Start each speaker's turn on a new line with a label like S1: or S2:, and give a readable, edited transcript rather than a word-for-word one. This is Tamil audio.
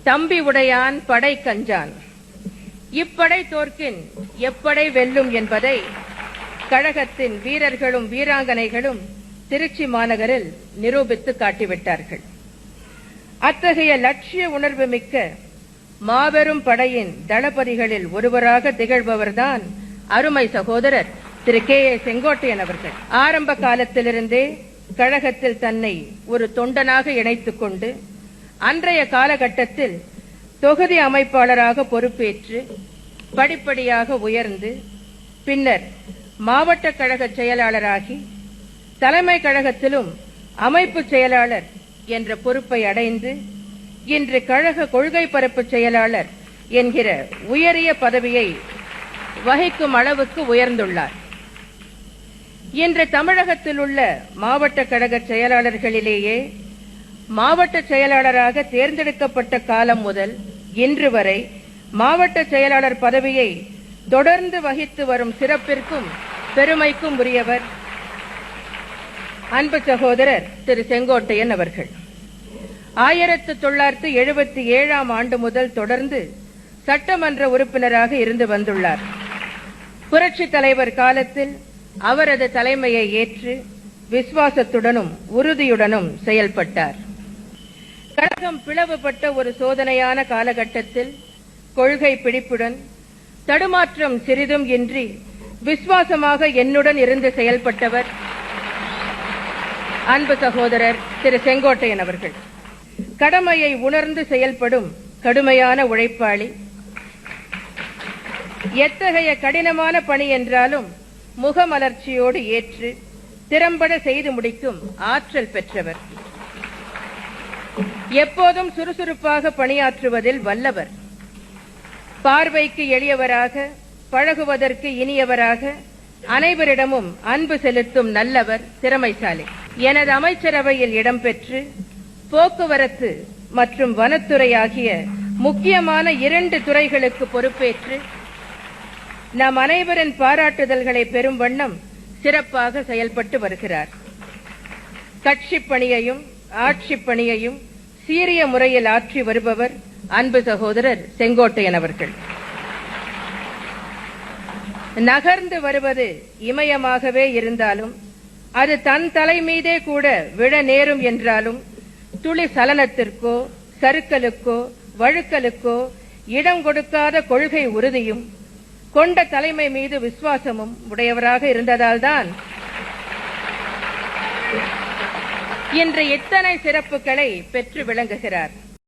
S1: தம்பி உடையான் படை கஞ்சான். இப்படை தோற்கின் எப்படை வெல்லும் என்பதை கழகத்தின் வீரர்களும் வீராங்கனைகளும் திருச்சி மாநகரில் நிரூபித்து காட்டிவிட்டார்கள். அத்தகைய லட்சிய உணர்வு மிக்க மாபெரும் படையின் தளபதிகளில் ஒருவராக திகழ்பவர்தான் அருமை சகோதரர் திரு கே.ஏ. செங்கோட்டையன் அவர்கள். ஆரம்ப காலத்திலிருந்தே கழகத்தில் தன்னை ஒரு தொண்டனாக இணைத்துக் கொண்டு அன்றைய காலகட்டத்தில் தொகுதி அமைப்பாளராக பொறுப்பேற்று படிப்படியாக உயர்ந்து பின்னர் மாவட்ட கழக செயலாளராகி தலைமை கழகத்திலும் அமைப்பு செயலாளர் என்ற பொறுப்பை அடைந்து இன்று கழக கொள்கை பரப்பு செயலாளர் என்கிற உயரிய பதவியை வகிக்கும் அளவுக்கு உயர்ந்துள்ளார். இன்று தமிழகத்தில் உள்ள மாவட்ட கழக செயலாளர்களிலேயே மாவட்ட செயலாளராக தேர்ந்தெடுக்கப்பட்ட காலம் முதல் இன்று வரை மாவட்ட செயலாளர் பதவியை தொடர்ந்து வகித்து வரும் சிறப்பிற்கும் பெருமைக்கும் உரியவர் அன்பு சகோதரர் திரு செங்கோட்டையன் அவர்கள். 1977 ஆண்டு முதல் தொடர்ந்து சட்டமன்ற உறுப்பினராக இருந்து வந்துள்ளார். புரட்சித் தலைவர் காலத்தில் அவரது தலைமையை ஏற்று விசுவாசத்துடனும் உறுதியுடனும் செயல்பட்டார். கழகம் பிளவுபட்ட ஒரு சோதனையான காலகட்டத்தில் கொள்கை பிடிப்புடன் தடுமாற்றம் சிறிதும் இன்றி விசுவாசமாக என்னுடன் இருந்து செயல்பட்டவர் அன்பு சகோதரர் திரு செங்கோட்டையன் அவர்கள். கடமையை உணர்ந்து செயல்படும் கடுமையான உழைப்பாளி. எத்தகைய கடினமான பணி என்றாலும் முகமலர்ச்சியோடு ஏற்று திறம்பட செய்து முடிக்கும் ஆற்றல் பெற்றவர். எப்போதும் சுறுசுறுப்பாக பணியாற்றுவதில் வல்லவர். பார்வைக்கு எளியவராக, பழகுவதற்கு இனியவராக, அனைவரிடமும் அன்பு செலுத்தும் நல்லவர், திறமைசாலி. எனது அமைச்சரவையில் இடம்பெற்று போக்குவரத்து மற்றும் வனத்துறை ஆகிய முக்கியமான 2 துறைகளுக்கு பொறுப்பேற்று நம் அனைவரின் பாராட்டுதல்களை பெறும் வண்ணம் சிறப்பாக செயல்பட்டு வருகிறார். கட்சிப் பணியையும் ஆட்சிப் பணியையும் சீரிய முறையில் ஆற்றி வருபவர் அன்பு சகோதரர் செங்கோட்டையன் அவர்கள். நகர்ந்து வருவது இமயமாகவே இருந்தாலும் அது தன் தலை மீதே கூட விழ நேரும் என்றாலும் துளி சலனத்திற்கோ சறுக்கலுக்கோ வழுக்கலுக்கோ இடம் கொடுக்காத கொள்கை உறுதியும் கொண்ட தலைமை மீது விசுவாசமும் உடையவராக இருந்ததால்தான் இன்று இத்தனை சிறப்புகளை பெற்று விளங்குகிறார்.